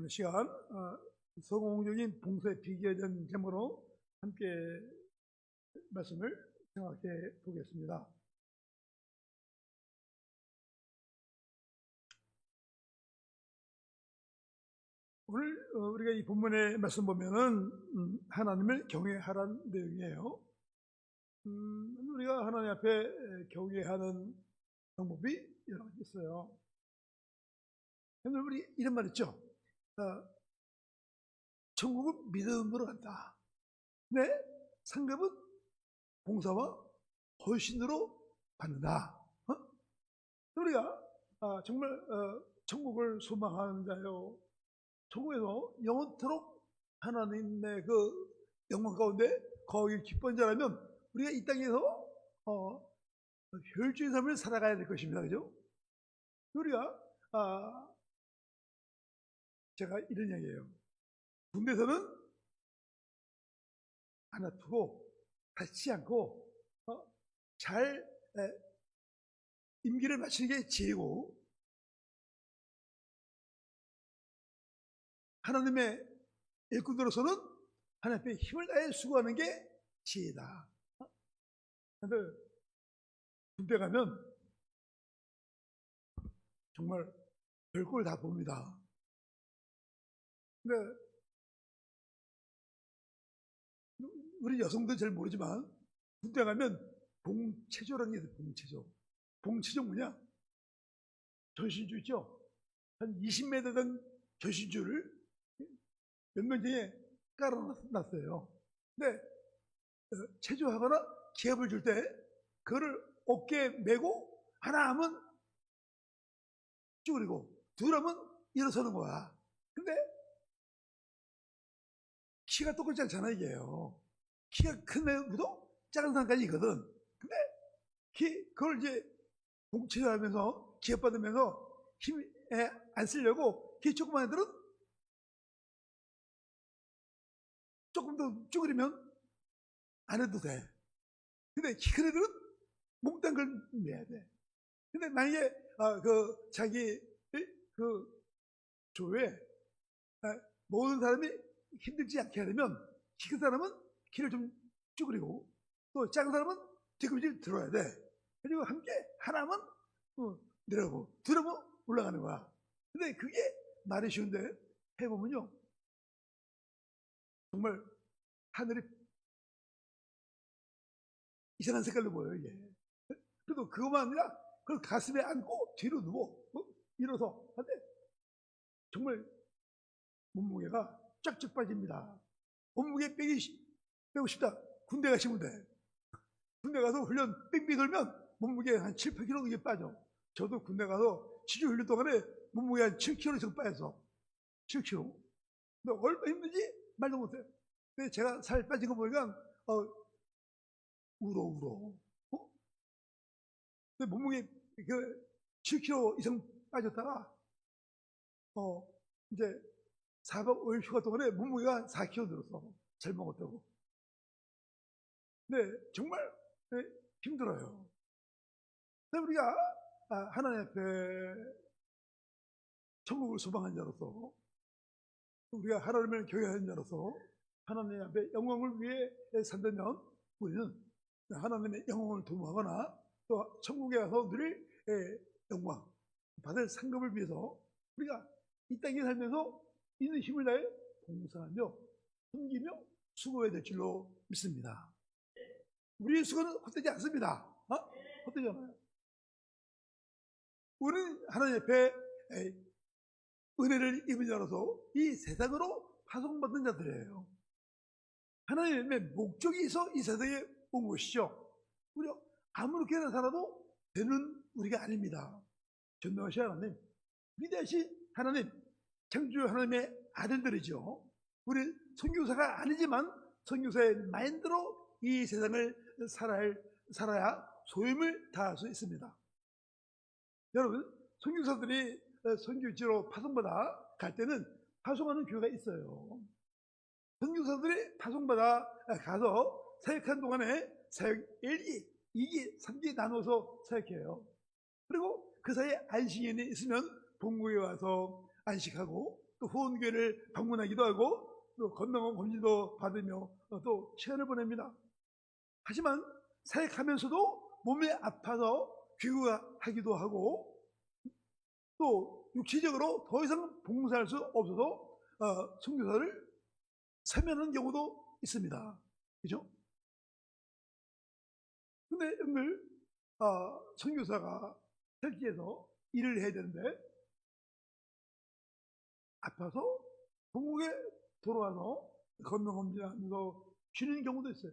오늘 시간 성공적인 봉사의 비결에 대한 제목으로 함께 말씀을 생각해 보겠습니다. 오늘 우리가 이 본문의 말씀 보면은 하나님을 경외하라는 내용이에요. 우리가 하나님 앞에 경외하는 방법이 여러 가지 있어요. 오늘 우리 이런 말 있죠. 천국은 믿음으로 간다. 내 상급은 봉사와 헌신으로 받는다. 우리가 정말 천국을 소망하는 자요, 천국에서 영원토록 하나님의 그 영광 가운데 거기 기쁜 자라면 우리가 이 땅에서 효율적인 삶을 살아가야 될 것입니다. 그죠? 우리가 제가 이런 얘기예요. 군대에서는 안 아프고 다치지 않고 잘 임기를 마치는 게 지혜고, 하나님의 일꾼으로서는 하나님 앞에 힘을 다해 수고하는 게 지혜다. 그런데 군대 가면 정말 별걸 다 봅니다. 근데 우리 여성들은 잘 모르지만 군대 가면 봉체조라는 게 있어요. 봉체조. 봉체조 뭐냐? 전신주 있죠? 한 20m 된 전신주를 몇 명 중에 깔아놨어요. 근데 체조하거나 기합을 줄 때 그거를 어깨에 메고 하나 하면 쭈그리고 둘 하면 일어서는 거야. 근데 키가 똑같지 않잖아, 이게요. 키가 큰 애보다 작은 사람까지 있거든. 근데 그걸 이제 봉체조하면서 기합받으면서 힘에 안 쓰려고 키 조그만 애들은 조금 더 쭈그리면 안 해도 돼. 근데 키 큰 애들은 몽땅 걸 매야 돼. 근데 만약에 자기 그 조에 모든 사람이 힘들지 않게 하려면 키 큰 사람은 키를 좀 쭈그리고 또 작은 사람은 뒤꿈치 들어야 돼. 그리고 함께 하나면 내려가고 둘하면 올라가는 거야. 근데 그게 말이 쉬운데 해보면요, 정말 하늘이 이상한 색깔로 보여요, 이게. 그래도 그것만 아니라 그걸 가슴에 안고 뒤로 누워 일어서 하는데 정말 몸무게가 쫙쫙 빠집니다. 몸무게 빼고 싶다. 군대 가시면 돼. 군대 가서 훈련 뺑뺑 돌면 몸무게 한 7, 8kg 이게 빠져. 저도 군대 가서 7주 훈련 동안에 몸무게 한 7kg 이상 빠져서 7kg. 근데 얼마나 힘든지 말도 못해. 근데 제가 살 빠진 거 보니까 울어. 근데 몸무게 7kg 이상 빠졌다가 이제 4박 5일 휴가 동안에 몸무게가 4kg 늘었어. 잘 먹었다고. 근데 정말 힘들어요. 근데 우리가 하나님 앞에 천국을 소망한 자로서, 우리가 하나님을 경외하는 자로서 하나님 앞에 영광을 위해 산다면 우리는 하나님의 영광을 도모하거나 또 천국에 가서 누릴 영광, 받을 상급을 위해서 우리가 이 땅에 살면서 있는 힘을 다해 봉사하며 섬기며 수고해야 될 줄로 믿습니다. 우리의 수고는 헛되지 않습니다. 헛되지 않아요. 우리는 하나님 앞에 은혜를 입은 자로서 이 세상으로 파송받은 자들이에요. 하나님의 목적이 있어 이 세상에 온 것이죠. 우리가 아무렇게나 살아도 되는 우리가 아닙니다. 전능하신 하나님, 위대하신 하나님, 창조 하나님의 아들들이죠. 우리 선교사가 아니지만 선교사의 마인드로 이 세상을 살아야 소임을 다할 수 있습니다. 여러분, 선교사들이 선교지로 파송받아 갈 때는 파송하는 교회가 있어요. 선교사들이 파송받아 가서 사역한 동안에 사역 1기, 2기, 3기 나눠서 사역해요. 그리고 그 사이에 안식년이 있으면 본국에 와서 안식하고 또 후원교회를 방문하기도 하고 또 건강원 검진도 받으며 또 시간을 보냅니다. 하지만 사역하면서도 몸이 아파서 귀국하기도 하고 또 육체적으로 더 이상 봉사할 수 없어서 선교사를 사면하는 경우도 있습니다. 그죠? 근데 오늘 선교사가 헬기에서 일을 해야 되는데 아파서 본국에 돌아와서 건강검진하면서 쉬는 경우도 있어요.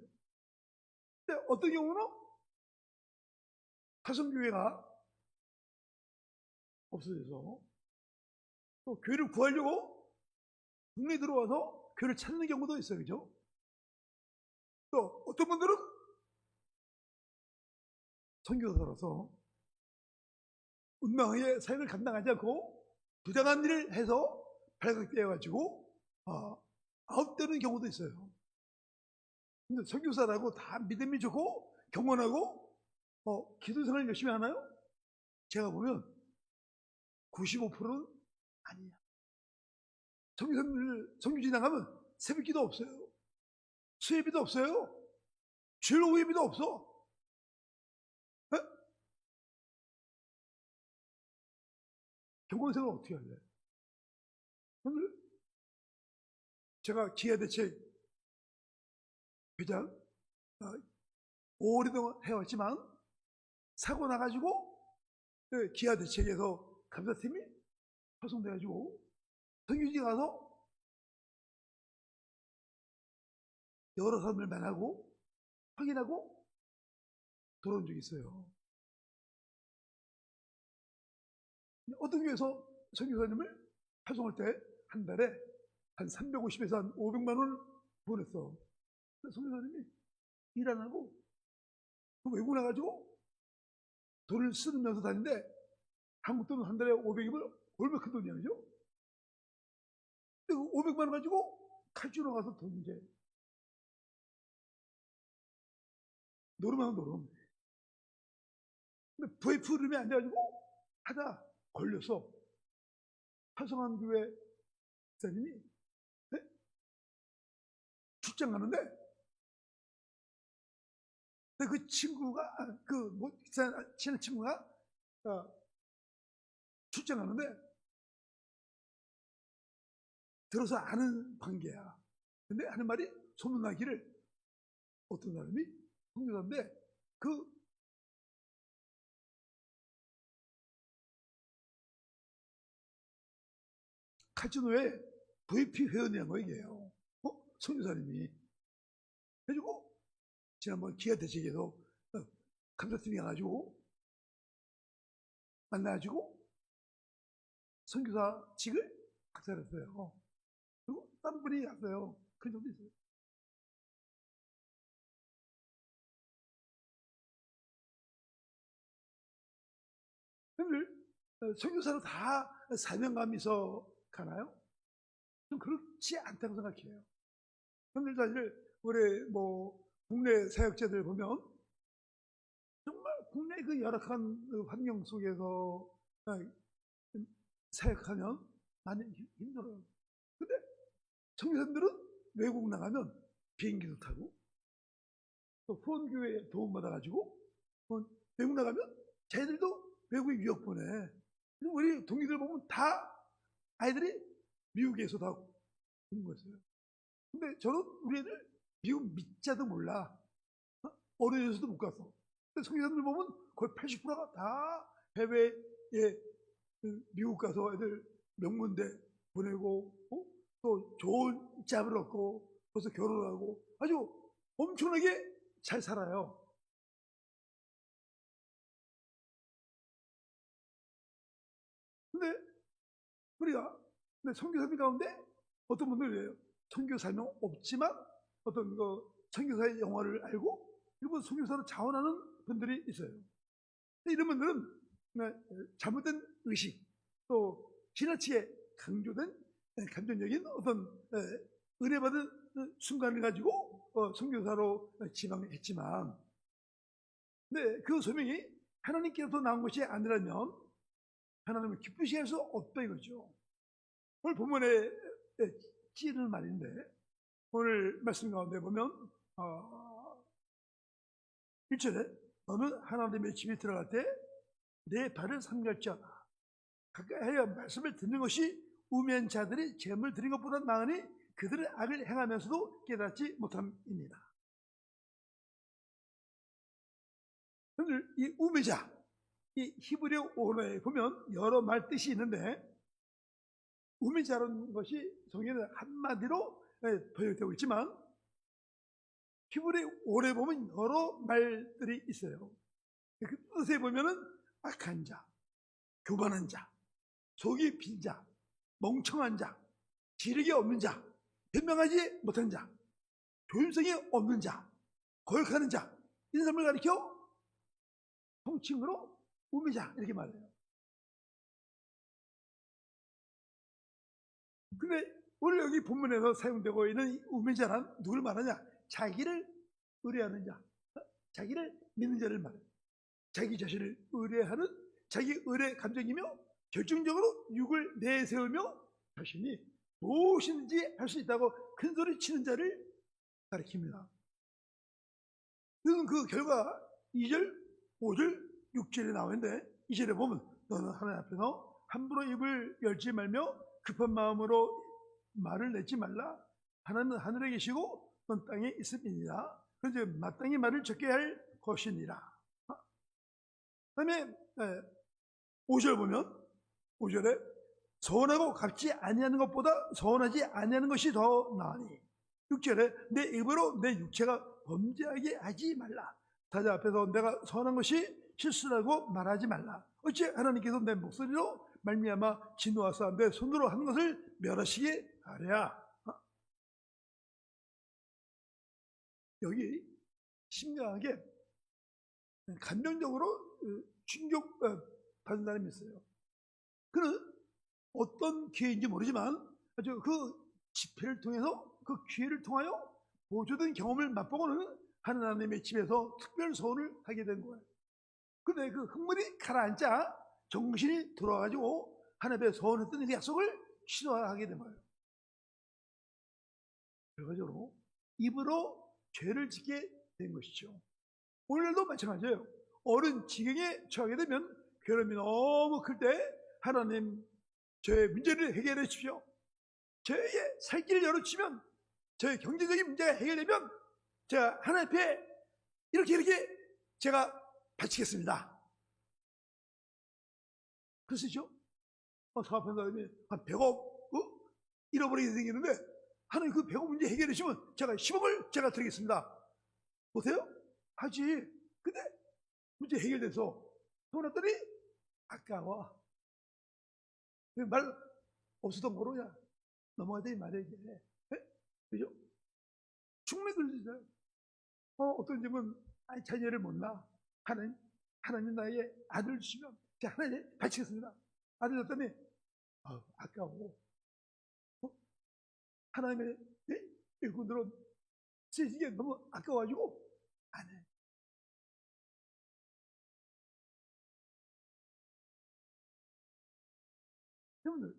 근데 어떤 경우는 화성교회가 없어져서 또 교회를 구하려고 국내에 들어와서 교회를 찾는 경우도 있어요. 그죠? 또 어떤 분들은 선교사로서 운명의 사역을 감당하지 않고 부당한 일을 해서 발각되어가지고 아웃되는 경우도 있어요. 근데 선교사라고 다 믿음이 좋고 경건하고 기도생활 열심히 하나요? 제가 보면 95%는 아니야. 선교지 나가면 새벽기도 없어요. 수예비도 없어요. 주일 오예비도 없어. 에? 경건생활 어떻게 할래? 오늘 제가 기아대책 회장 오래동안 해왔지만 사고 나가지고 기아대책에서 감사팀이 파송돼가지고 선교지 가서 여러 사람들 만나고 확인하고 돌아온 적이 있어요. 어떤 교회에서 선교사님을 파송할 때 한 달에 한 350에서 한 500만 원을 보냈어. 선교사님이 일 안 하고 외국 나가지고 돈을 쓰면서 다니는데 한국 돈 한 달에 500이면 얼마나 큰 돈이야, 그죠? 500만 원 가지고 카지노 가서 돈 이제 노름하면 노름. 근데 VIP룸에 앉아가지고 하다 걸려서 파송한 교회 목사님이 출장 가는데 그 친구가 친한 친구가 출장 가는데 들어서 아는 관계야. 근데 하는 말이 소문나기를 어떤 사람이 선교사인데 그 카지노에 VIP 회원이란 거예요. 선교사님이 해주고 지난번 기아대책에서 감사팀이 가가지고 만나가지고 선교사직을 박살냈어요. 그리고 다른 분이 갔어요. 그런 적도 있어요. 오늘 선교사로 다 사명감이 있어 가나요? 좀 그렇지 않다고 생각해요. 형들 사실 우리 국내 사역자들 보면 정말 국내 그 열악한 환경 속에서 사역하면 많이 힘들어요. 근데 선교사님들은 외국 나가면 비행기도 타고 또 후원교회 도움받아가지고 외국 나가면 자기들도 외국에 유학 보내. 우리 동기들 보면 다 아이들이 미국에서 다 공부했어요. 근데 저는 우리 애들 미국 밑자도 몰라. 어린이집도 못 갔어. 근데 선교사님들 보면 거의 80%가 다 해외에 미국 가서 애들 명문대 보내고 또 좋은 짭을 얻고 벌써 결혼하고 아주 엄청나게 잘 살아요. 근데 우리가 선교사님 가운데 어떤 분들이에요. 선교 사명 없지만 어떤 선교사의 영화를 알고 그리고 선교사로 자원하는 분들이 있어요. 이런 분들은 잘못된 의식 또 지나치게 강조된 감정적인 어떤 은혜 받은 순간을 가지고 선교사로 지망했지만 근데 그 소명이 하나님께로부터 나온 것이 아니라면 하나님을 기쁘시게 할 수 없다 이거죠. 오늘 본문에 찌르는 말인데, 오늘 말씀 가운데 보면 1절에 너는 하나님의 집에 들어갈 때 내 발을 삼갈지어다. 가까이 하여 말씀을 듣는 것이 우매한 자들이 재물 드린 것보다 나으니 그들은 악을 행하면서도 깨닫지 못함입니다. 오늘 이 우매자, 이 히브리어 언어에 보면 여러 말 뜻이 있는데, 우매자라는 것이 성경에 한마디로 번역되고 있지만, 히브리 언어에 보면 여러 말들이 있어요. 그 뜻에 보면은 악한 자, 교만한 자, 속이 빈 자, 멍청한 자, 지력이 없는 자, 변명하지 못한 자, 조임성이 없는 자, 거역하는 자, 이런 사람을 가리켜 통칭으로 우매자 이렇게 말해요. 근데 오늘 여기 본문에서 사용되고 있는 이 우매자란 누굴 말하냐? 자기를 의뢰하는 자, 자기를 믿는 자를 말해요. 자기 자신을 의뢰하는, 자기 의뢰 감정이며 결정적으로 육을 내세우며 자신이 무엇이든지 할 수 있다고 큰 소리 치는 자를 가리킵니다. 그 결과 2절, 5절, 6절에 나오는데, 2절에 보면 너는 하나님 앞에서 함부로 입을 열지 말며 급한 마음으로 말을 내지 말라. 하나님은 하늘에 계시고 넌 땅에 있음이니라. 그래서 마땅히 말을 적게 할 것이니라. 그 다음에 5절 보면 5절에 서운하고 갚지 아니하는 것보다 서운하지 아니하는 것이 더 나으니, 6절에 내 입으로 내 육체가 범죄하게 하지 말라. 다자 앞에서 내가 서운한 것이 실수라고 말하지 말라. 어찌 하나님께서 내 목소리로 말미암아 진노하사 내 손으로 하는 것을 멸하시게 하랴. 여기 심각하게 감정적으로 충격 받은 사람이 있어요. 그는 어떤 기회인지 모르지만 아주 그 집회를 통해서, 그 기회를 통하여 보조된 경험을 맛보고는 하나님의 집에서 특별 서원을 하게 된 거예요. 근데 그 흥분이 가라앉자 정신이 돌아가지고 하나님의 서원했던 그 약속을 취소하게 된 거예요. 결과적으로 입으로 죄를 짓게 된 것이죠. 오늘도 마찬가지예요. 어른 지경에 처하게 되면 괴로움이 너무 클 때 하나님 저의 문제를 해결해 주십시오. 저에게 살 길을 열어주시면, 저의 경제적인 문제가 해결되면 제가 하나님 앞에 이렇게 제가 바치겠습니다. 그러시죠? 사업한 사람이 한 100억 잃어버리게 생기는데 하나님 그 100억 문제 해결해 주시면 제가 10억을 제가 드리겠습니다. 보세요? 하지. 근데 문제 해결돼서 돈 왔더니 아까워. 말 없었던 거로 그냥 넘어가더니 말이지. 그죠? 충분히 그러시죠. 어떤 집은 자녀를 못 낳아. 하나님 나에게 아들을 주시면 제가 하나님 바치겠습니다. 아들 줬더니 아까워. 하나님의 일꾼들은 쓰시기에 너무 아까워가지고 안 해. 여러분들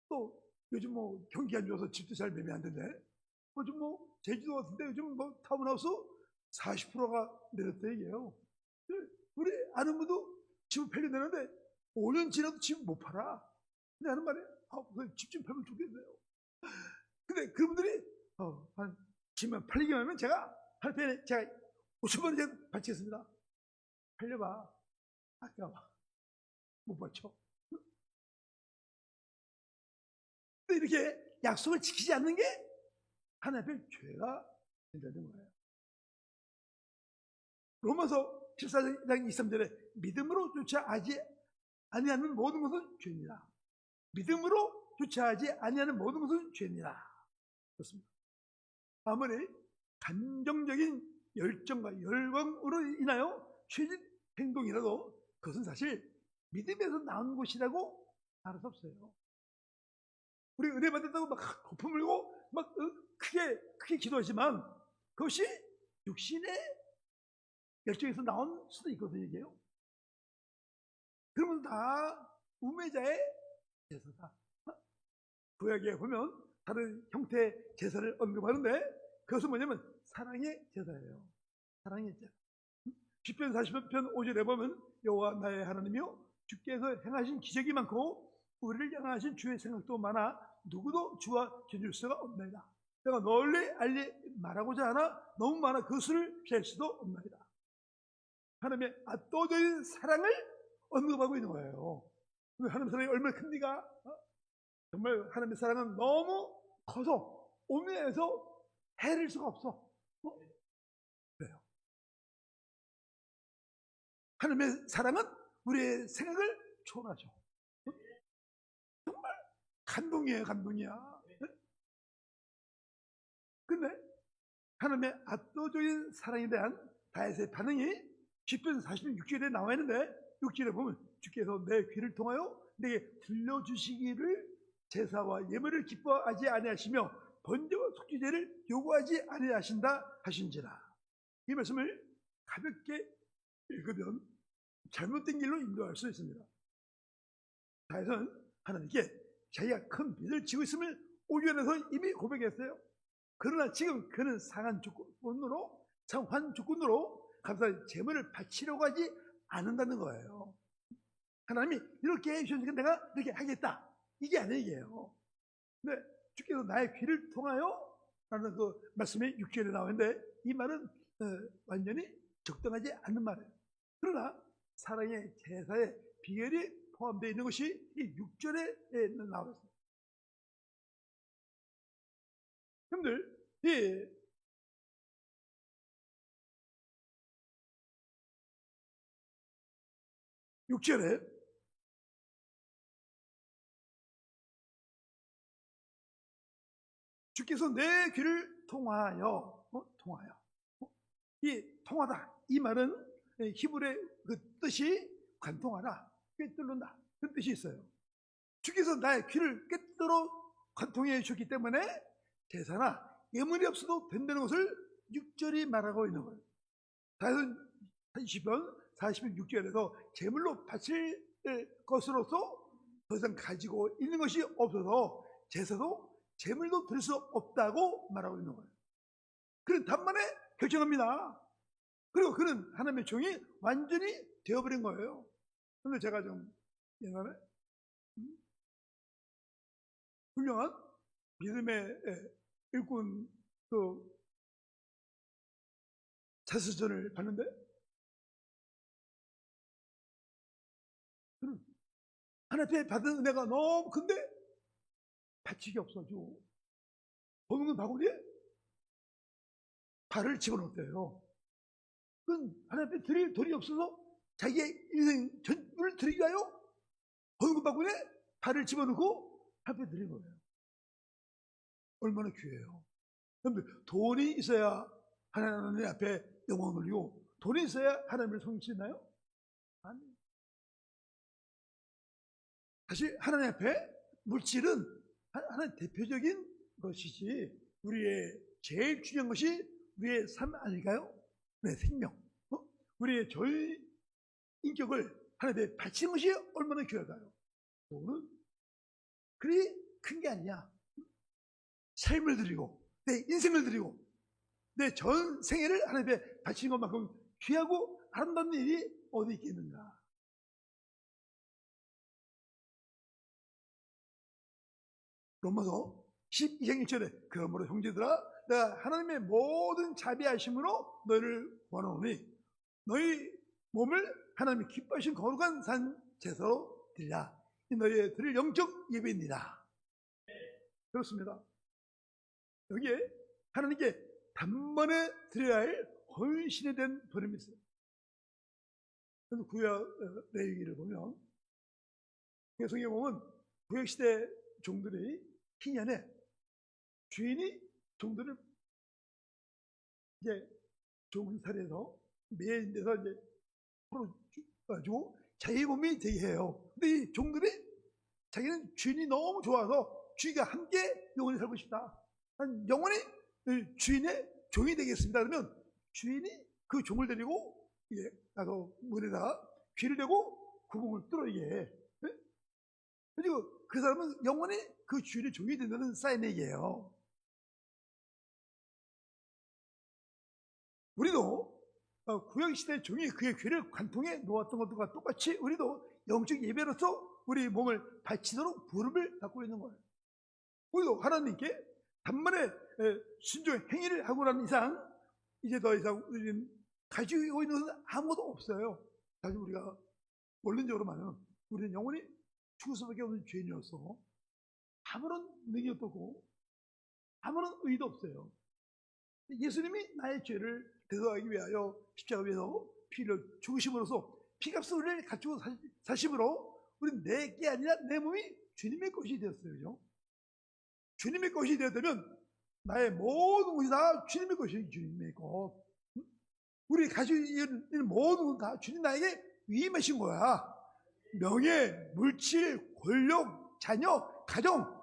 또 요즘 뭐 경기 안 좋아서 집도 잘 매매 안 된대. 요즘 뭐 제주도 같은데 요즘 뭐 타운하우스 40%가 내렸다 얘기해요. 우리 아는 분도 집을 팔게 되는데 5년 지나도 집을 못 팔아. 근데 하는 말에 집 좀 팔면 좋겠어요. 근데 그분들이 한 집만 팔리기만 하면 제가 한 편에 제가 5천만 원 제가 바치겠습니다. 팔려봐. 아까워. 못 받쳐. 근데 이렇게 약속을 지키지 않는 게 하나님의 죄가 된다는 거예요. 로마서 14장 23절에 믿음으로 조차하지 아니하는 모든 것은 죄니라. 믿음으로 조차하지 아니하는 모든 것은 죄니라. 그렇습니다. 아무리 감정적인 열정과 열광으로 인하여 취진 행동이라도 그것은 사실 믿음에서 나온 것이라고 말할 수 없어요. 우리 은혜 받았다고 막 거품 물고 막 크게 기도하지만 그것이 육신의 열정에서 나온 수도 있거든요. 이게요. 그러면 다 우매자의 제사다. 구약에 보면 다른 형태의 제사를 언급하는데 그것은 뭐냐면 사랑의 제사예요. 사랑의 제사. 시편 40편 5절에 보면 여호와 나의 하나님이여 주께서 행하신 기적이 많고 우리를 향하신 주의 생각도 많아 누구도 주와 견줄 수가 없나이다. 내가 널리 알리 말하고자 하나 너무 많아 그 수를 셀 수도 없나이다. 하나님의 압도적인 사랑을 언급하고 있는 거예요. 하나님의 사랑이 얼마나 큽니까? 정말 하나님의 사랑은 너무 커서 오면에서 헤아릴 수가 없어. 그래요. 하나님의 사랑은 우리의 생각을 초월하죠. 정말 감동이에요, 감동이야. 근데 하나님의 압도적인 사랑에 대한 다윗의 반응이 시편 46절에 나와 있는데 6절에 보면 주께서 내 귀를 통하여 내게 들려주시기를 제사와 예물을 기뻐하지 아니하시며 번제와 속죄제를 요구하지 아니하신다 하신지라. 이 말씀을 가볍게 읽으면 잘못된 길로 인도할 수 있습니다. 다윗은 하나님께 자기가 큰 빚을 지고 있음을 5절에서 이미 고백했어요. 그러나 지금 그는 상한 조건으로 감사의 제물을 바치려고 하지 않는다는 거예요. 하나님이 이렇게 해주시니까 내가 이렇게 하겠다. 이게 아니에요. 근데 주께서 나의 귀를 통하여 라는 그 말씀이 6절에 나오는데 이 말은 완전히 적당하지 않는 말이에요. 그러나 사랑의 제사의 비결이 포함되어 있는 것이 이 6절에 나와 있습니다. 여러분들, 이 6절에 주께서 내 귀를 통하여 이 통하다 이 말은 히브리의 그 뜻이 관통하다, 꿰뚫는다 그 뜻이 있어요. 주께서 나의 귀를 꿰뚫어 관통해 주셨기 때문에 제사나 예물이 없어도 된다는 것을 6절이 말하고 있는 거예요. 다윗은 시편 46절에서 제물로 바칠 것으로서 더 이상 가지고 있는 것이 없어서 제사도 제물도 드릴 수 없다고 말하고 있는 거예요. 그는 단번에 결정합니다. 그리고 그는 하나님의 종이 완전히 되어버린 거예요. 그런데 제가 좀 옛날에 훌륭한 믿음의 일꾼 그 자서전을 봤는데 그는 하나님께 받은 은혜가 너무 큰데 바치기 없어지고 먹는 바구니에 발을 집어넣었대요. 그건 하나님 앞에 드릴 돈이 없어서 자기의 인생 전부를 드리기 위하여 먹는 바구니에 발을 집어넣고 하나님 앞에 드린 거예요. 얼마나 귀해요. 여러분들, 돈이 있어야 하나님 앞에 영광을 돌리고 돈이 있어야 하나님을 섬길 수 있나요? 아니. 사실 하나님 앞에 물질은 하나의 대표적인 것이지 우리의 제일 중요한 것이 우리의 삶 아닐까요? 우리의 생명, 우리의 저희 인격을 하나님께 바치는 것이 얼마나 귀할까요? 돈은 그리 큰 게 아니야. 삶을 드리고 내 인생을 드리고 내 전 생애를 하나님께 바치는 것만큼 귀하고 아름다운 일이 어디 있겠는가? 로마서 12장 1절에 그러므로 형제들아 내가 하나님의 모든 자비하심으로 너희를 원하노니 너희 몸을 하나님이 기뻐하신 거룩한 산 제사로 드리라. 이 너희의 드릴 영적 예배입니다. 그렇습니다. 여기에 하나님께 단번에 드려야 할 헌신에 대한 번음이 있어요. 그래서 구약 레위기를 보면 성경에 보면 구약시대 종들이 희년에 주인이 종들을 이제 좋은 살에서 매인데서 이제 풀어가지고 자기 몸이 되게 해요. 근데 이 종들이 자기는 주인이 너무 좋아서 주인과 함께 영원히 살고 싶다. 난 영원히 주인의 종이 되겠습니다. 그러면 주인이 그 종을 데리고 가서 문에다가 귀를 대고 구멍을 뚫어 이게 그리고 그 사람은 영원히 그 주인의 종이 된다는 사인이에요. 우리도 구약시대 종이 그의 귀를 관통에 놓았던 것과 똑같이 우리도 영적 예배로서 우리 몸을 바치도록 부름을 받고 있는 거예요. 우리도 하나님께 단번에 순종의 행위를 하고 난 이상 이제 더 이상 우리는 가지고 있는 것은 아무것도 없어요. 사실 우리가 원론적으로 말하면 우리는 영원히 죽을 수밖에 없는 죄인이어서 아무런 능력도 없고 아무런 의도 없어요. 예수님이 나의 죄를 대속하기 위하여 십자가에서 피를 죽으심으로써 피값을 우리를 갖추고 사심으로 우리는 내게 아니라 내 몸이 주님의 것이 되었어요. 그죠? 주님의 것이 되었다면 나의 모든 것이 다 주님의 것이 주님의 것. 우리 가지고 있는 모든 것 다 주님 나에게 위임하신 거야. 명예, 물질, 권력, 자녀, 가정,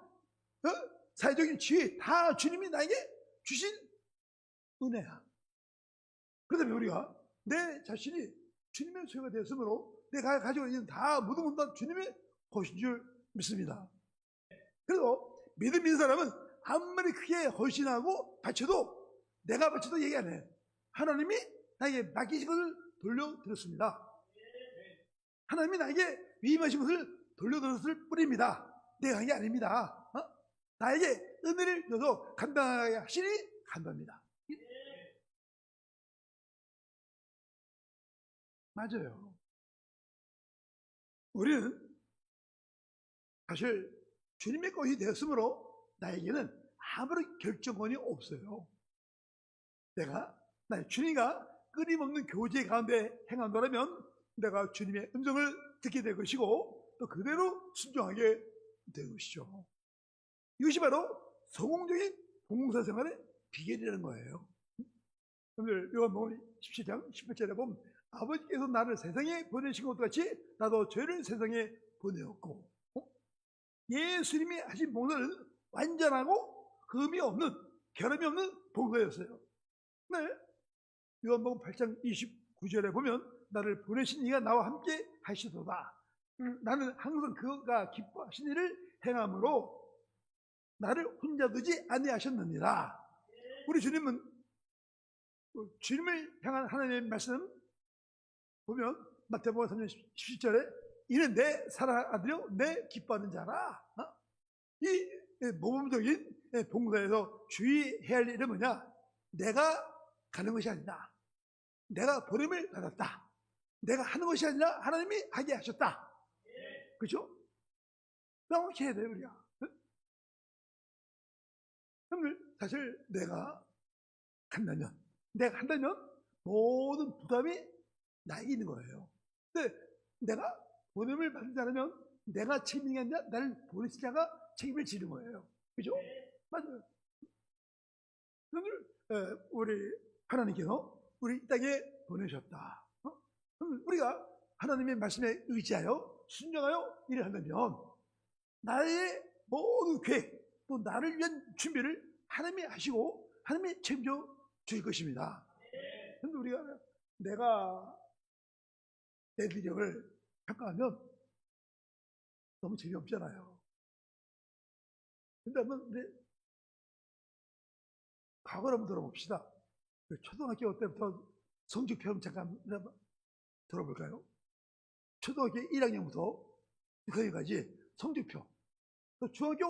사회적인 지위 다 주님이 나에게 주신 은혜야. 그렇다면 우리가 내 자신이 주님의 소유가 되었으므로 내가 가지고 있는 다 모든 것 다 주님의 것인 줄 믿습니다. 그래도 믿음 있는 사람은 아무리 크게 헌신하고 바쳐도 내가 바쳐도 얘기 안 해. 하나님이 나에게 맡기신 것을 돌려드렸습니다. 하나님이 나에게 위임하신 것을 돌려드렸을 뿐입니다. 내가 한 게 아닙니다. 나에게 은혜를 줘서 감당하게 하시니 감사합니다. 맞아요. 우리는 사실 주님의 것이 되었으므로 나에게는 아무런 결정권이 없어요. 내가 나의 주님과 끊임없는 교제 가운데 행한다면 내가 주님의 음성을 듣게 될 것이고 또 그대로 순종하게 될 것이죠. 이것이 바로 성공적인 봉사생활의 비결이라는 거예요. 오늘 요한복음 17장 18절에 보면 아버지께서 나를 세상에 보내신 것과 같이 나도 죄를 세상에 보내었고, 예수님이 하신 봉사는 완전하고 흠이 없는, 결함이 없는 봉사였어요. 네. 요한복음 8장 29절에 보면 나를 보내신 이가 나와 함께 하시도다. 나는 항상 그가 기뻐하신 일을 행함으로 나를 혼자 두지 아니하셨느니라. 우리 주님은 주님을 향한 하나님의 말씀 보면 마태복음 3장 17절에 이는 내 사랑하는 아들이요 내 기뻐하는 자라. 이 모범적인 봉사에서 주의해야 할 일은 뭐냐? 내가 가는 것이 아니다. 내가 보냄을 받았다. 내가 하는 것이 아니라 하나님이 하게 하셨다. 그렇죠? 명확히 해야 돼요, 우리가. 사실 내가 한다면 모든 부담이 나에게 있는 거예요. 근데 내가 보냄을 받지 않으면 내가 책임이 아니라 나를 보내신 자가 책임을 지는 거예요. 그죠? 맞아요. 우리 하나님께서 우리 이 땅에 보내셨다. 그럼 우리가 하나님의 말씀에 의지하여 순종하여 일을 한다면 나의 모든 계획 또 나를 위한 준비를 하나님이 하시고 하나님이 책임져 주실 것입니다. 그런데 우리가 내가 내 능력을 평가하면 너무 재미없잖아요. 근데 한번 과거를 한번 들어봅시다. 초등학교 때부터 성적표 잠깐 들어볼까요? 초등학교 1학년부터 6학년까지 성적표, 또 중학교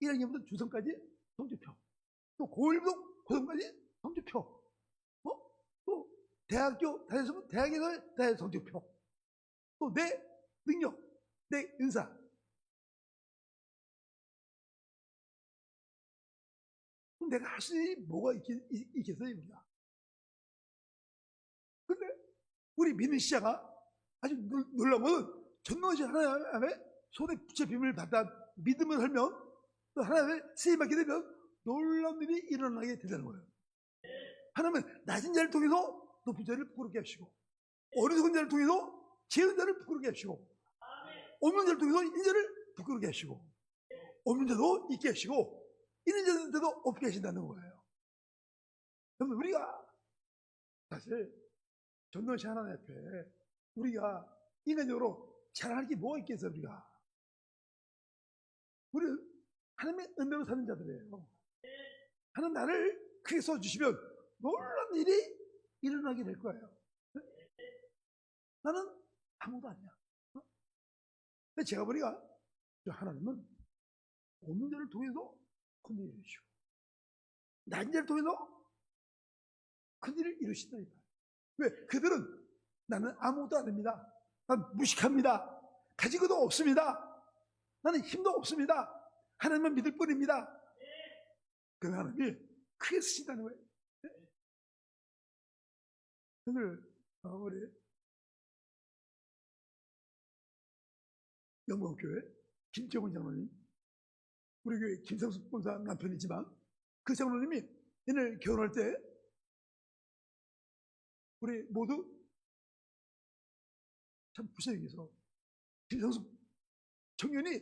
1학년부터 중성까지 성적표, 또 고1부터 고등까지 성적표, 또 대학교 다녔으면 대학에서 대학 성적표, 또 내 능력, 내 은사. 그럼 내가 할 수 있는 뭐가 있겠어요? 근데 우리 믿는 시자가 아주 놀라운 것은 전능하신 하나님의 손에 붙잡힘을 받아 믿음을 하면 또 하나님의 쓰임받게 되면 놀라운 일이 일어나게 된다는 거예요. 하나님은 낮은 자를 통해서 높은 자를 부끄럽게 하시고 어리석은 자를 통해서 지은 자를 부끄럽게 하시고 없는 자를 통해서 있는 자를 부끄럽게 하시고 없는 자도 있게 하시고 있는 자들도 없게 하신다는 거예요. 그러면 우리가 사실 전능하신 하나님 앞에 우리가 인간적으로 잘할 게 뭐가 있겠어요? 우리가 우리는 하나님의 은혜로 사는 자들이에요. 하나님 나를 크게 써주시면 놀라운 일이 일어나게 될 거예요. 나는 아무도 아니야. 근데 제가 보니까 하나님은 없는 자를 통해서 큰 일을 이루시고 난 자를 통해서 큰 일을 이루신다니까. 왜? 그들은 나는 아무것도 아닙니다. 난 무식합니다. 가지고도 없습니다. 나는 힘도 없습니다. 하나님만 믿을 뿐입니다. 그 하나님이 크게 쓰신다는 거예요. 오늘 우리 영광교회 김정은 장로님, 우리 교회 김성숙 본사 남편이지만 그 장로님이 오늘 결혼할 때 우리 모두 참 불쌍해서 김성숙 청년이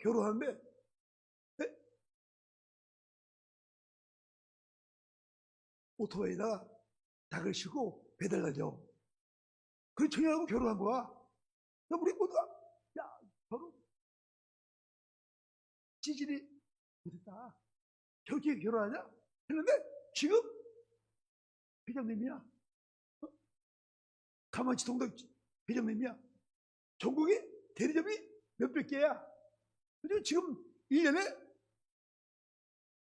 결혼하는데 오토바이에다가 닭을 싣고 배달 다녀. 그런 청년하고 결혼한 거야. 우리 모두가 야 결혼 지질이 못했다. 저렇게 결혼하냐? 했는데 지금 회장님이야. 가만치 동덕 회장님이야. 전국에 대리점이 몇백 개야. 그리고 지금 1년에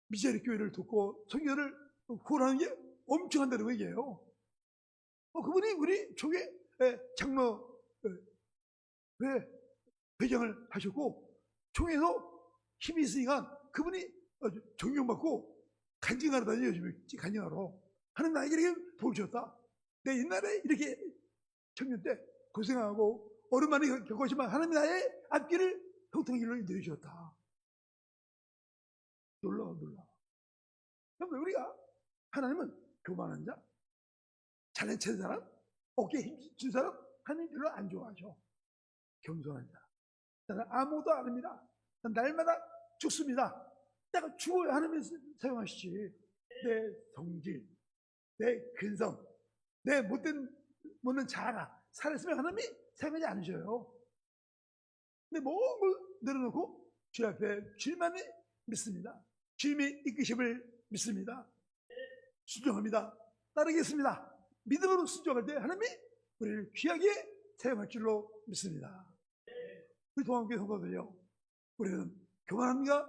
미자리 교회를 돕고 성교를 구원하는 게 엄청 한다는 얘기예요. 그분이 우리 조계 장로 회장을 하셨고 총회에서 힘이 있으니까 그분이 존경받고 간증하러 다녀요. 요즘에 간증하러. 하는 나에게 이렇게 도움을 줬다. 내 옛날에 이렇게 청년 때 고생하고 어려움 많이 겪었지만 하나님이 나의 앞길을 형통한 길로 인도해주셨다. 놀라워. 그럼 우리가 하나님은 교만한 자, 잘난 체한 사람, 어깨에 힘준 사람 하나님 별로 안 좋아하죠. 겸손한 자. 나는 아무도 아닙니다. 난 날마다 죽습니다. 내가 죽어야 하나님이 사용하시지. 내 성질, 내 근성, 내 못된 자아가 살았으면 하나님이 사용하지 않으셔요. 근데 모든 걸 내려놓고 주 앞에 주님만이 믿습니다. 주님이 이끄심을 믿습니다. 순종합니다. 따르겠습니다. 믿음으로 순종할 때 하나님이 우리를 귀하게 사용할 줄로 믿습니다. 우리 동안교회 성도들요, 우리는 교만합니까?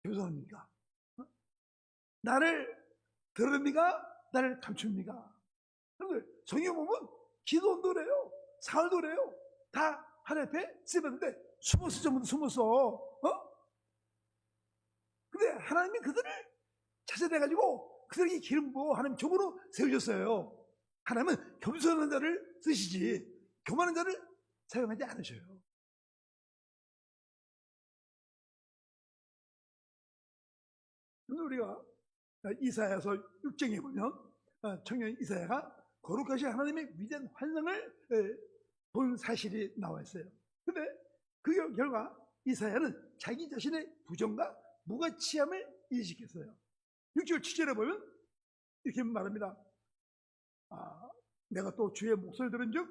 겸손합니까? 나를 드러냅니까? 나를 감춥니까? 성경 보면 기도원도 그래요. 사울도 그래요. 다 하나님 앞에 쓰였는데 숨었어. 전부 숨었어. 근데 하나님이 그들을 찾아내가지고 그들에게 기름 부어 하나님 종으로 세우셨어요. 하나님은 겸손한 자를 쓰시지 교만한 자를 사용하지 않으셔요. 우리가 이사야서 6장에 보면 청년 이사야가 거룩하신 하나님의 위대한 환상을 본 사실이 나와 있어요. 근데 그 결과 이사야는 자기 자신의 부정과 무가치함을 인식했어요. 6절 7절에 보면 이렇게 말합니다. 내가 또 주의 목소리 들은 즉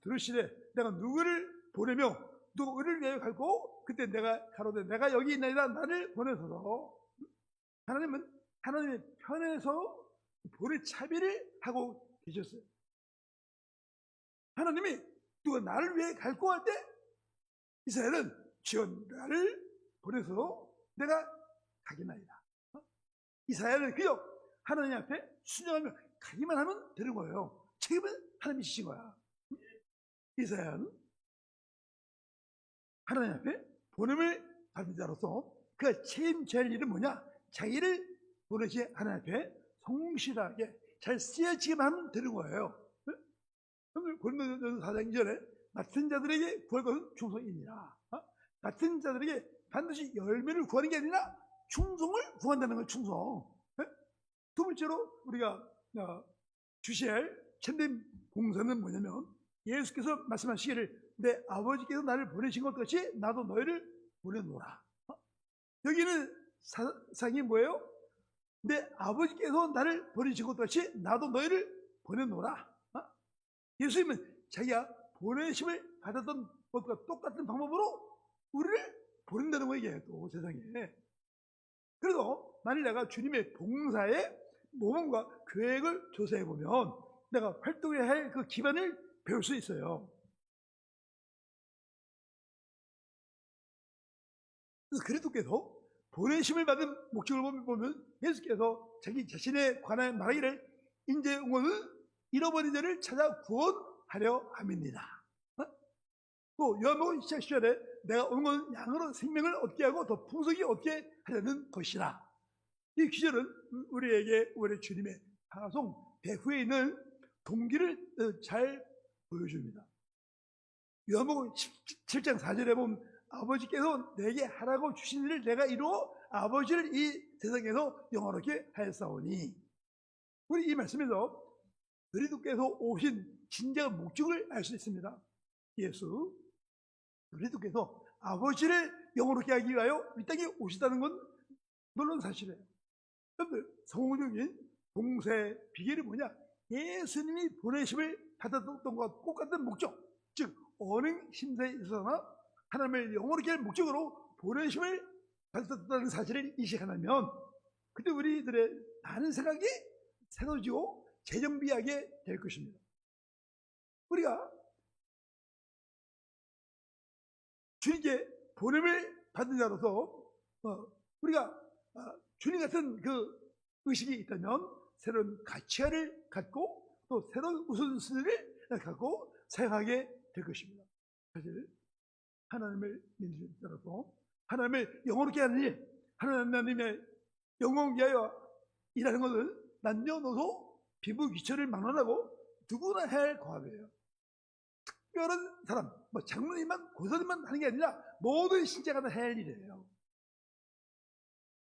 들으시되 내가 누구를 보내며 누구를 위하여 갈고 그때 내가 가로되 내가 여기 있나이다 나를 보내소서. 하나님은 하나님의 편에서 보낼 차비를 하고 계셨어요. 하나님이 누가 나를 위해 갈고 할 때 이스라엘은 주여 나를 보내서 내가 가겠나이다. 이스라엘은 그저 하나님 앞에 순종하며 가기만 하면 되는 거예요. 책임은 하나님이 지신 거야. 이스라엘은 하나님 앞에 보냄을 받은 자로서 그가 책임져야 할 일은 뭐냐? 자기를 보내신 하나님 앞에 성실하게 잘 쓰여지기만 하면 되는 거예요. 고린도전서 4장 2절에 맡은 자들에게 구할 것은 충성이니라. 맡은 자들에게 반드시 열매를 구하는 게 아니라 충성을 구한다는 거예요. 충성. 두 번째로 우리가 주셔야 할 참된 봉사는 뭐냐면 예수께서 말씀하시기를 내 아버지께서 나를 보내신 것 같이 나도 너희를 보내노라. 여기는 사상이 뭐예요? 내 아버지께서 나를 보내신 것 같이 나도 너희를 보내노라. 예수님은 자기가 보내심을 받았던 것과 똑같은 방법으로 우리를 보낸다는 거예요, 이게 또 세상에. 그래도 만일 내가 주님의 봉사에 모범과 계획을 조사해 보면 내가 활동해야 할 그 기반을 배울 수 있어요. 그래서 그리스도께서 보내심을 받은 목적을 보면 예수께서 자기 자신에 관한 말하기를 인제 응원은 잃어버린 자를 찾아 구원하려 함입니다. 또 요한복음 10절에 내가 온 건 양으로 생명을 얻게 하고 더 풍성히 얻게 하려는 것이라. 이 기절은 우리에게 우리 주님의 파송 배후에 있는 동기를 잘 보여줍니다. 요한복음 17장 4절에 보면 아버지께서 내게 하라고 주신 일을 내가 이루어 아버지를 이 세상에서 영화롭게 하였사오니. 우리 이 말씀에서 그리스도께서 오신 진정한 목적을 알 수 있습니다. 예수 그리스도께서 아버지를 영화롭게 하기 위하여 이 땅에 오시다는 건 물론 사실이에요. 그런데 성공적인 봉사의 비결이 뭐냐? 예수님이 보내심을 받았던 것과 똑같은 목적, 즉 언행 심사에 있어서나 하나님을 영원하게 할 목적으로 보내심을 받았다는 사실을 인식하면 그때 우리들의 많은 생각이 새로워지고 재정비하게 될 것입니다. 우리가 주님께 보냄을 받은 자로서 우리가 주님 같은 그 의식이 있다면 새로운 가치를 갖고 또 새로운 우선순위를 갖고 사용하게 될 것입니다. 사실 하나님을 믿는 자로서 하나님을 영원롭게 하는 일, 하나님의 영광 위하여 일하는 것은 남녀노소 피부 기초를 막론하고 누구나 해야 할 과업이에요. 특별한 사람, 장로님만 고사님만 하는 게 아니라 모든 신자가 다 해야 할 일이에요.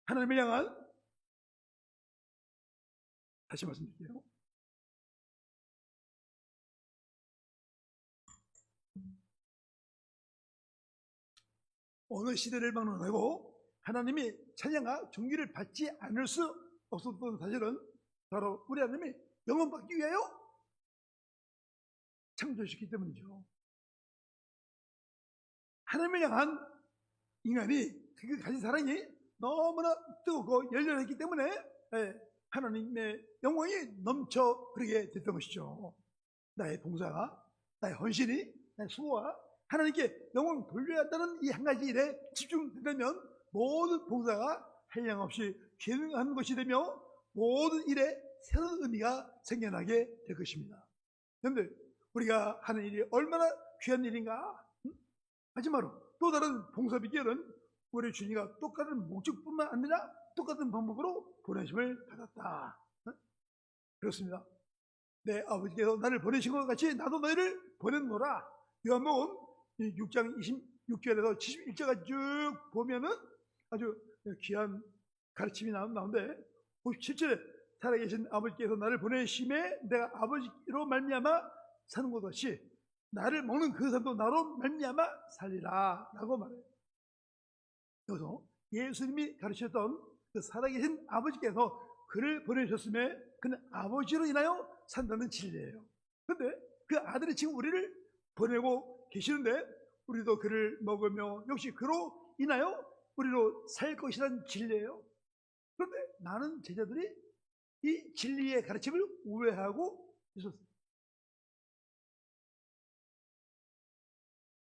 하나님을 향한, 다시 말씀드릴게요. 어느 시대를 막론하고 하나님이 찬양과 존귀를 받지 않을 수 없었던 사실은 바로 우리 하나님이 영원받기 위하여 창조시켰기 때문이죠. 하나님을 향한 인간이 그 가진 사랑이 너무나 뜨겁고 열렬했기 때문에 하나님의 영광이 넘쳐 흐르게 됐던 것이죠. 나의 봉사가, 나의 헌신이, 나의 수고가 하나님께 영광을 돌려야 한다는 이 한 가지 일에 집중된다면 모든 봉사가 한량없이 기능하는 것이 되며 모든 일에 새로운 의미가 생겨나게 될 것입니다. 그런데 우리가 하는 일이 얼마나 귀한 일인가? 마지막으로 또 다른 봉사 비결은 우리 주님과 똑같은 목적뿐만 아니라 똑같은 방법으로 보내심을 받았다. 그렇습니다. 내 아버지께서 나를 보내신 것 같이 나도 너희를 보냈노라. 요한복음 6장 26절에서 71절까지 쭉 보면은 아주 귀한 가르침이 나오는데 57절에 살아계신 아버지께서 나를 보내심에 내가 아버지로 말미암아 사는 것 없이 나를 먹는 그 사람도 나로 말미암아 살리라 라고 말해요. 여기서 예수님이 가르치셨던 그 살아계신 아버지께서 그를 보내셨음에 그는 아버지로 인하여 산다는 진리예요. 그런데 그 아들이 지금 우리를 보내고 계시는데 우리도 그를 먹으며 역시 그로 인하여 우리로 살 것이라는 진리예요. 그런데 많은 제자들이 이 진리의 가르침을 오해하고 있었어요.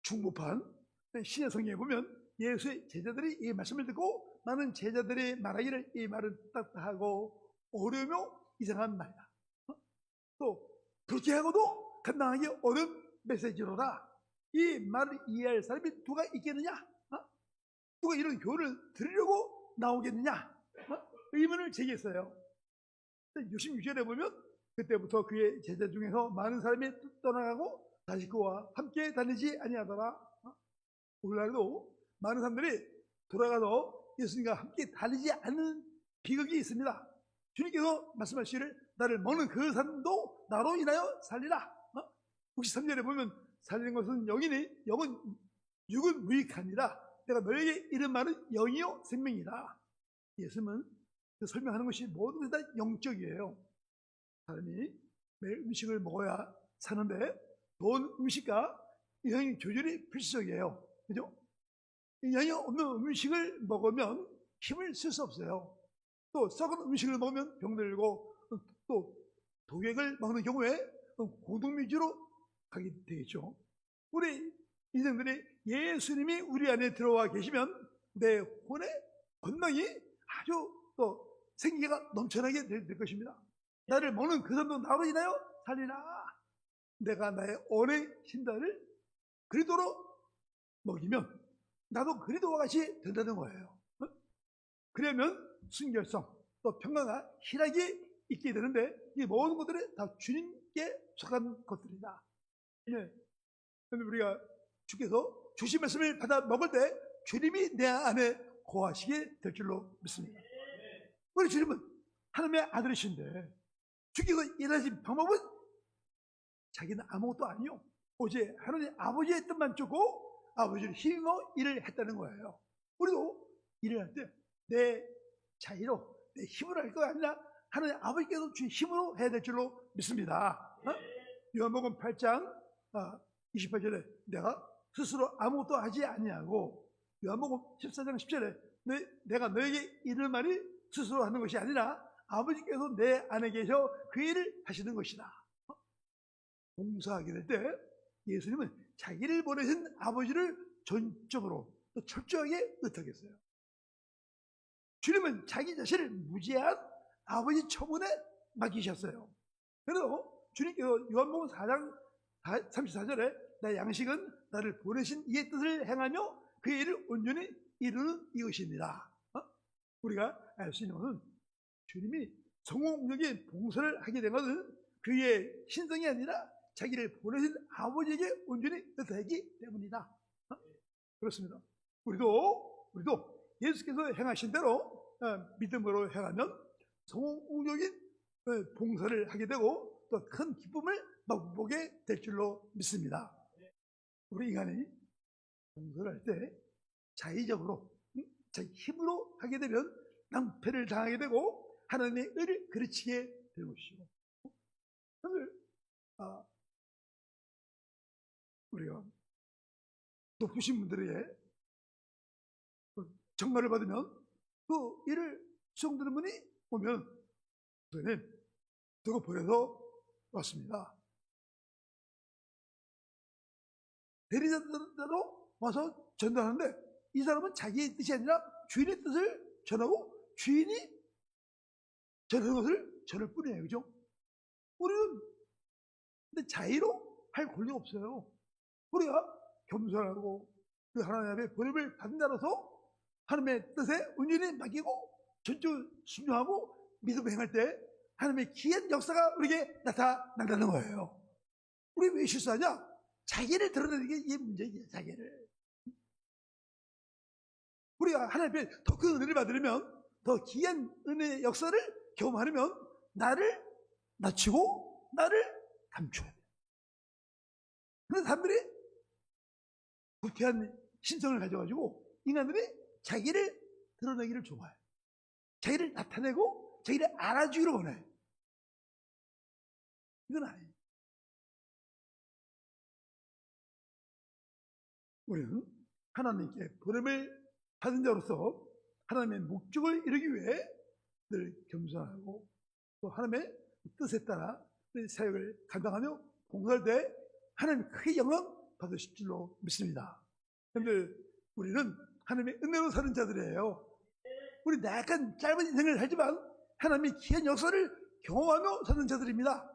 중보판 신약 성경에 보면 예수의 제자들이 이 말씀을 듣고 많은 제자들이 말하기를 이 말은 딱딱하고 어려우며 이상한 말이다. 또 그렇게 하고도 감당하기 어려운 메시지로다. 이 말을 이해할 사람이 누가 있겠느냐? 누가 이런 교훈을 들으려고 나오겠느냐? 의문을 제기했어요. 66절에 보면 그때부터 그의 제자 중에서 많은 사람이 떠나가고 다시 그와 함께 다니지 아니하더라. 오늘날도 많은 사람들이 돌아가서 예수님과 함께 다니지 않는 비극이 있습니다. 주님께서 말씀하시기를 나를 먹는 그 사람도 나로 인하여 살리라. 63절에 보면 살리는 것은 영이니 영은 육은 무익하니라. 내가 너에게 이른 말은 영이요 생명이라. 예수님은 그 설명하는 것이 모든 다 영적이에요. 사람이 매일 음식을 먹어야 사는데 좋은 음식과 영의 조절이 필수적이에요. 그죠? 영양이 없는 음식을 먹으면 힘을 쓸 수 없어요. 또 썩은 음식을 먹으면 병들고, 또 독약을 먹는 경우에 고통위주로 가게 되겠죠. 우리 인생들이 예수님이 우리 안에 들어와 계시면 내 혼의 건강이 아주 또 생기가 넘쳐나게 될 것입니다. 나를 먹는 그 사람도 나로 인하여 살리라. 내가 나의 언의 신다를 그리도로 먹이면 나도 그리도와 같이 된다는 거예요. 그러면 순결성, 또 평강과 희락이 있게 되는데, 이 모든 것들은 다 주님께 속한 것들이다. 예. 우리가 주께서 주신 말씀을 받아 먹을 때 주님이 내 안에 거하시게 될 줄로 믿습니다. 우리 주님은 하나님의 아들이신데 주께서 일하신 방법은 자기는 아무것도 아니요, 오직 하나님 아버지의 뜻만 쫓고 아버지를 힘입어 일을 했다는 거예요. 우리도 일을 할 때 내 자유로, 내 힘으로 할 거 아니라 하나님 아버지께서 주신 힘으로 해야 될 줄로 믿습니다. 요한복음 8장 28절에 내가 스스로 아무것도 하지 아니하고, 요한복음 14장 10절에 내가 너에게 이를 말이 스스로 하는 것이 아니라 아버지께서 내 안에 계셔 그 일을 하시는 것이다. 봉사하게 될 때 예수님은 자기를 보내신 아버지를 전적으로 또 철저하게 의탁했어요. 주님은 자기 자신을 무제한 아버지 처분에 맡기셨어요. 그래도 주님께서 요한복음 4장 34절에 내 양식은 나를 보내신 이의 뜻을 행하며 그 일을 온전히 이루는 이것입니다. 우리가 알 수 있는 것은 주님이 성공적인 봉사를 하게 된 것은 그의 신성이 아니라 자기를 보내신 아버지에게 온전히 의탁했기 때문이다. 그렇습니다. 우리도 예수께서 행하신 대로 믿음으로 행하면 성공적인 봉사를 하게 되고 또 큰 기쁨을 맛보게 될 줄로 믿습니다. 우리 인간이 봉사를 할 때 자의적으로 자기 힘으로 하게 되면 낭패를 당하게 되고 하나님의 의를 그르치게 되는 것이고, 오늘 우리가 높으신 분들에게 정말을 받으면 그 일을 수용되는 분이 오면 선생님 저거 보내서 왔습니다. 대리자로 와서 전달하는데 이 사람은 자기의 뜻이 아니라 주인의 뜻을 전하고 주인이 전하는 것을 전할 뿐이에요. 그죠? 우리는 근데 자의로 할 권리가 없어요. 우리가 겸손하고 그 하나님 앞에 번임을 받은 자로서 하나님의 뜻에 온전히 맡기고 전적으로 순종하고 믿음을 행할 때 하나님의 기이한 역사가 우리에게 나타난다는 거예요. 우리 왜 실수하냐? 자기를 드러내는 게 이게 문제예요. 자기를. 우리가 하나님 앞에 더 큰 은혜를 받으려면, 더 기이한 은혜의 역사를 경험하려면 나를 낮추고 나를 감춰야 돼요. 그래서 사람들이 부패한 신성을 가져가지고 인간들이 자기를 드러내기를 좋아해요. 자기를 나타내고 자기를 알아주기를 원해요. 이건 아니에요. 우리는 하나님께 보냄을 받은 자로서 하나님의 목적을 이루기 위해 늘 겸손하고 또 하나님의 뜻에 따라 사역을 감당하며 봉사할 때 하나님 크게 영광 받으실 줄로 믿습니다. 그런데 우리는 하나님의 은혜로 사는 자들이에요. 우리 약간 짧은 인생을 살지만 하나님의 귀한 역사를 경험하며 사는 자들입니다.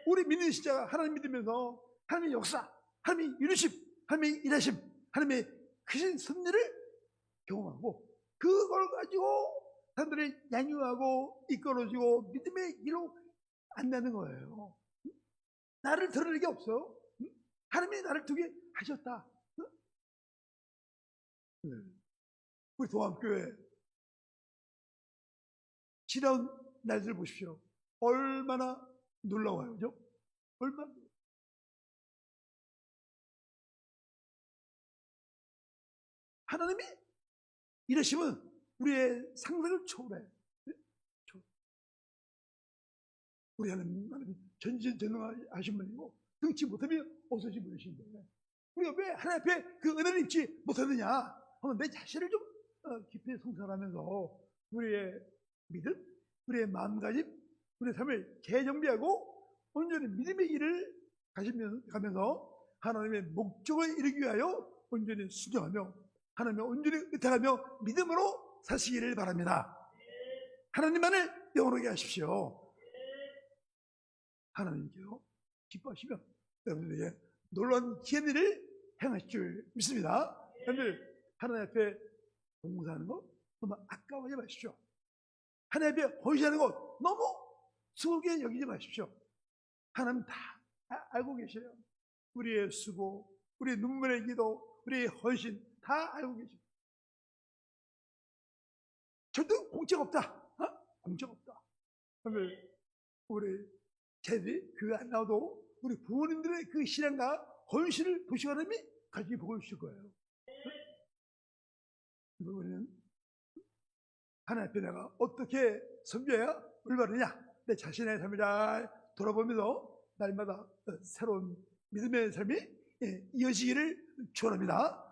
우리 믿는 신자가 하나님 믿으면서 하나님의 역사, 하나님의 이루심, 하나님의 일하심, 하나님의 크신 섭리를 경험하고 그걸 가지고 사람들을 양육하고 이끌어주고 믿음의 길로 안내하는 거예요. 나를 드러낼 게 없어. 하나님이 나를 두게 하셨다. 우리 동암교회 지나온 날들 보십시오. 얼마나 놀라워요. 그죠? 얼마나. 하나님이 이러시면 우리의 상상을 초월해. 우리 하나님 전지전능하신 분이고 등치 못하면 없어진 분이신데 우리가 왜 하나님 앞에 그 은혜를 입지 못하느냐? 한번 내 자신을 좀 깊이 성찰하면서 우리의 믿음, 우리의 마음가짐, 우리의 삶을 재정비하고 온전히 믿음의 길을 가면서 하나님의 목적을 이루기 위하여 온전히 수정하며 하나님의 온전히 의탁하며 믿음으로 사시기를 바랍니다. 하나님만을 영원하게 하십시오. 하나님께요 기뻐하시면 여러분들에게 놀라운 기회들을 행하실 줄 믿습니다. 여러분들 하나님 앞에 봉사하는 것 너무 아까워하지 마십시오. 하나님 앞에 헌신하는 것 너무 수고하게 여기지 마십시오. 하나님 다 알고 계셔요. 우리의 수고, 우리의 눈물의 기도, 우리의 헌신 다 알고 계십니다. 절대 공짜가 없다. 공짜가 없다. 우리 제들이 교회 안 나와도 우리 부모님들의 그 신앙과 헌신을 보시고 하나님이 가지고 복을 주실 거예요. 우리는 하나님 앞에 내가 어떻게 섬겨야 올바르냐, 내 자신의 삶을 잘 돌아보면서 날마다 새로운 믿음의 삶이 이어지기를 축원합니다.